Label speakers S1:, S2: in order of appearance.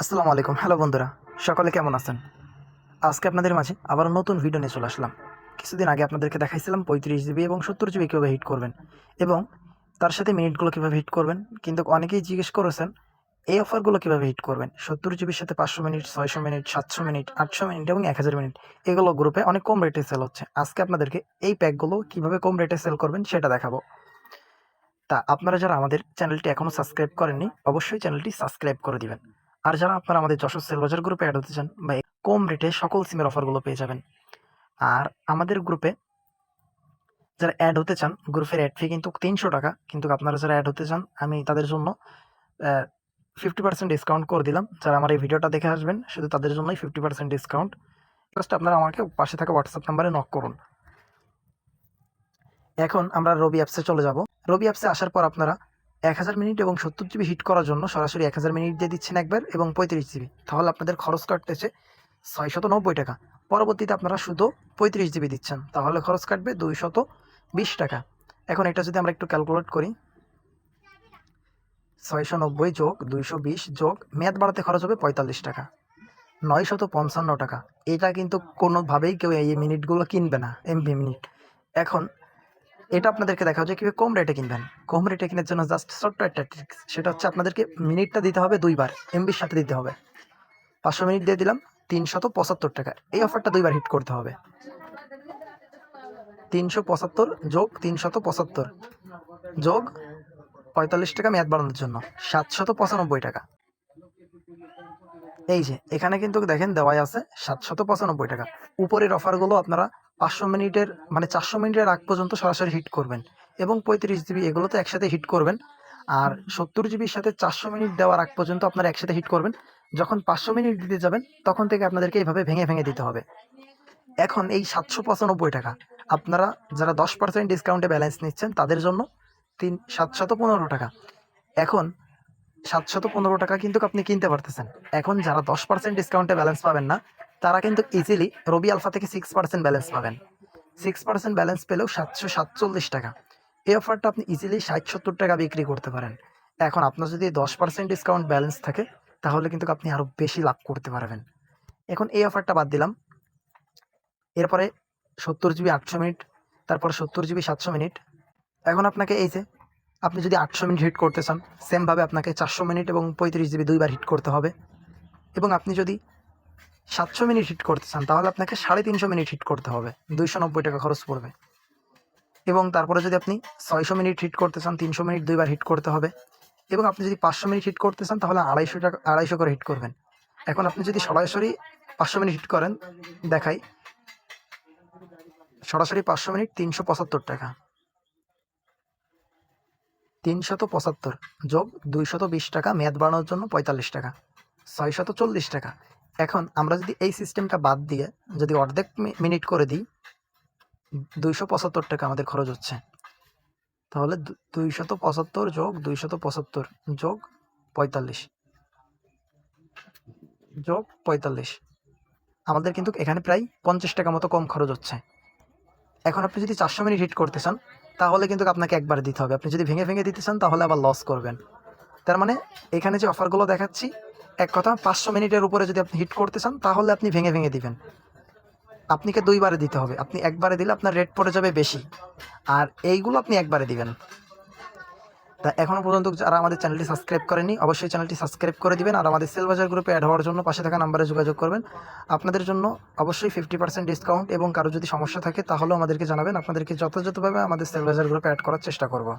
S1: আসসালামু আলাইকুম। হ্যালো বন্ধুরা, সকলে কেমন আছেন? আজকে আপনাদের মাঝে আবার নতুন ভিডিও নিয়ে চলে আসলাম। কিছুদিন আগে আপনাদেরকে দেখাইছিলাম 35 জিবি এবং 70 জিবি কীভাবে হিট করবেন এবং তার সাথে মিনিটগুলো কীভাবে হিট করবেন। কিন্তু অনেকেই জিজ্ঞেস করেছেন এই অফারগুলো কীভাবে হিট করবেন। 70 জিবির সাথে 500 মিনিট, 600 মিনিট, 700 মিনিট, 800 মিনিট এবং 1000 মিনিট, এগুলো গ্রুপে অনেক কম রেটে সেল হচ্ছে। আজকে আপনাদেরকে এই প্যাকগুলো কীভাবে কম রেটে সেল করবেন সেটা দেখাবো। তা আপনারা যারা আমাদের চ্যানেলটি এখনও সাবস্ক্রাইব করেননি, অবশ্যই চ্যানেলটি সাবস্ক্রাইব করে দিবেন। আর যারা আপনারা আমাদের যশোর সেল বাজার গ্রুপে অ্যাড হতে চান বা কম রেটে সকল সিমের অফারগুলো পেয়ে যাবেন। আর আমাদের গ্রুপে যারা অ্যাড হতে চান, গ্রুপের অ্যাড ফি কিন্তু 300 টাকা। কিন্তু আপনারা যারা অ্যাড হতে চান, আমি তাদের জন্য 50% ডিসকাউন্ট করে দিলাম। যারা আমার এই ভিডিওটা দেখে আসবেন, শুধু তাদের জন্যই 50% ডিসকাউন্ট। জাস্ট আপনারা আমাকে পাশে থাকা হোয়াটসঅ্যাপ নাম্বারে নক করুন। এখন আমরা রবি অ্যাপসে চলে যাব। রবি অ্যাপসে আসার পর আপনারা 1000 মিনিট এবং 70 জিবি হিট করার জন্য সরাসরি 1000 মিনিট দিয়ে দিচ্ছেন একবার এবং 35 জিবি। তাহলে আপনাদের খরচ কাটতেছে 690 টাকা। পরবর্তীতে আপনারা শুধু 35 জিবি দিচ্ছেন, তাহলে খরচ কাটবে 220 টাকা। এখন এটা যদি আমরা একটু ক্যালকুলেট করি, 690 যোগ 220 যোগ মেয়াদ বাড়াতে খরচ হবে 45 টাকা, 955 টাকা। এটা কিন্তু কোনোভাবেই কেউ এই মিনিটগুলো কিনবে না, এমবি মিনিট। এখন এটা আপনাদেরকে দেখা যায় কীভাবে কম রেটে কিনবেন। কম রেটে কেনার জন্য জাস্ট ছোট্ট একটা ট্রিক্স, সেটা হচ্ছে আপনাদেরকে মিনিটটা দিতে হবে 2 বার, এমবির সাথে দিতে হবে। 500 মিনিট দিয়ে দিলাম 375 টাকা। এই অফারটা 2 বার হিট করতে হবে। 375 যোগ 375 যোগ 45 টাকা মেয়াদ বাড়ানোর জন্য 795 টাকা। এই যে এখানে কিন্তু দেখেন দেওয়াই আছে 795 টাকা। উপরের অফারগুলো আপনারা 500 মিনিটের মানে 400 মিনিটের আগ পর্যন্ত সরাসরি হিট করবেন এবং 35 জিবি এগুলো তো একসাথে হিট করবেন। আর 70 জিবির সাথে 400 মিনিট দেওয়ার আগ পর্যন্ত আপনারা একসাথে হিট করবেন। যখন 500 মিনিট দিতে যাবেন তখন থেকে আপনাদেরকে এইভাবে ভেঙে ভেঙে দিতে হবে। এখন এই 795 টাকা আপনারা যারা 10% ডিসকাউন্টে ব্যালেন্স নিচ্ছেন তাদের জন্য 715 টাকা। এখন 715 টাকা কিন্তু আপনি কিনতে পারতেছেন। এখন যারা 10% ডিসকাউন্টে ব্যালেন্স পাবেন না, তারা কিন্তু ইজিলি রবি আলফা থেকে 6% ব্যালেন্স পাবেন। 6% ব্যালেন্স পেলেও 747 টাকা। এই অফারটা আপনি ইজিলি 60-70 টাকা বিক্রি করতে পারেন। এখন আপনার যদি 10% ডিসকাউন্ট ব্যালেন্স থাকে, তাহলে কিন্তু আপনি আরও বেশি লাভ করতে পারবেন। এখন এই অফারটা বাদ দিলাম। এরপরে 70 জিবি 800 মিনিট, তারপরে 70 জিবি 700 মিনিট। এখন আপনাকে এই যে আপনি যদি 800 মিনিট হিট করতে চান, সেমভাবে আপনাকে 400 মিনিট এবং 35 জিবি 2 বার হিট করতে হবে। এবং আপনি যদি 700 মিনিট হিট করতে চান, তাহলে আপনাকে 350 মিনিট হিট করতে হবে, 290 টাকা খরচ পড়বে। এবং তারপরে যদি আপনি 600 মিনিট হিট করতে চান, 300 মিনিট 2 বার হিট করতে হবে। এবং আপনি যদি 500 মিনিট হিট করতে চান, তাহলে 250 করে হিট করবেন। এখন আপনি যদি সরাসরি 500 মিনিট হিট করেন, দেখাই, সরাসরি 500 মিনিট 375 টাকা, 375 যোগ 220 টাকা মেয়াদ বাড়ানোর জন্য 45 টাকা, 640 টাকা। এখন আমরা যদি এই সিস্টেমটা বাদ দিয়ে যদি অর্ধেক মিনিট করে দিই, 275 টাকা আমাদের খরচ হচ্ছে। তাহলে 275 যোগ 275 যোগ 45 যোগ 45, আমাদের কিন্তু এখানে প্রায় 50 টাকা মতো কম খরচ হচ্ছে। এখন আপনি যদি 400 মিনিট হিট করতে চান, তাহলে কিন্তু আপনাকে একবারে দিতে হবে। আপনি যদি ভেঙে ভেঙে দিতে চান, তাহলে আবার লস করবেন। তার মানে এখানে যে অফারগুলো দেখাচ্ছি, এক কথা 500 মিনিটের উপরে যদি আপনি হিট করতে চান, তাহলে আপনি ভেঙে ভেঙে দিবেন। আপনাকে 2 বারে দিতে হবে। আপনি একবারে দিলে আপনার রেট পড়ে যাবে বেশি, আর এইগুলো আপনি একবারে দিবেন। তা এখনও পর্যন্ত যারা আমাদের চ্যানেলটি সাবস্ক্রাইব করেনি, অবশ্যই চ্যানেলটি সাবস্ক্রাইব করে দিবেন। আর আমাদের সেল বাজার গ্রুপে অ্যাড হওয়ার জন্য পাশে থাকা নাম্বারে যোগাযোগ করবেন। আপনাদের জন্য অবশ্যই 50% ডিসকাউন্ট, এবং কারো যদি সমস্যা থাকে তাহলেও আমাদেরকে জানাবেন। আপনাদেরকে যথাযথভাবে আমাদের সেল বাজার গ্রুপে অ্যাড করার চেষ্টা করব।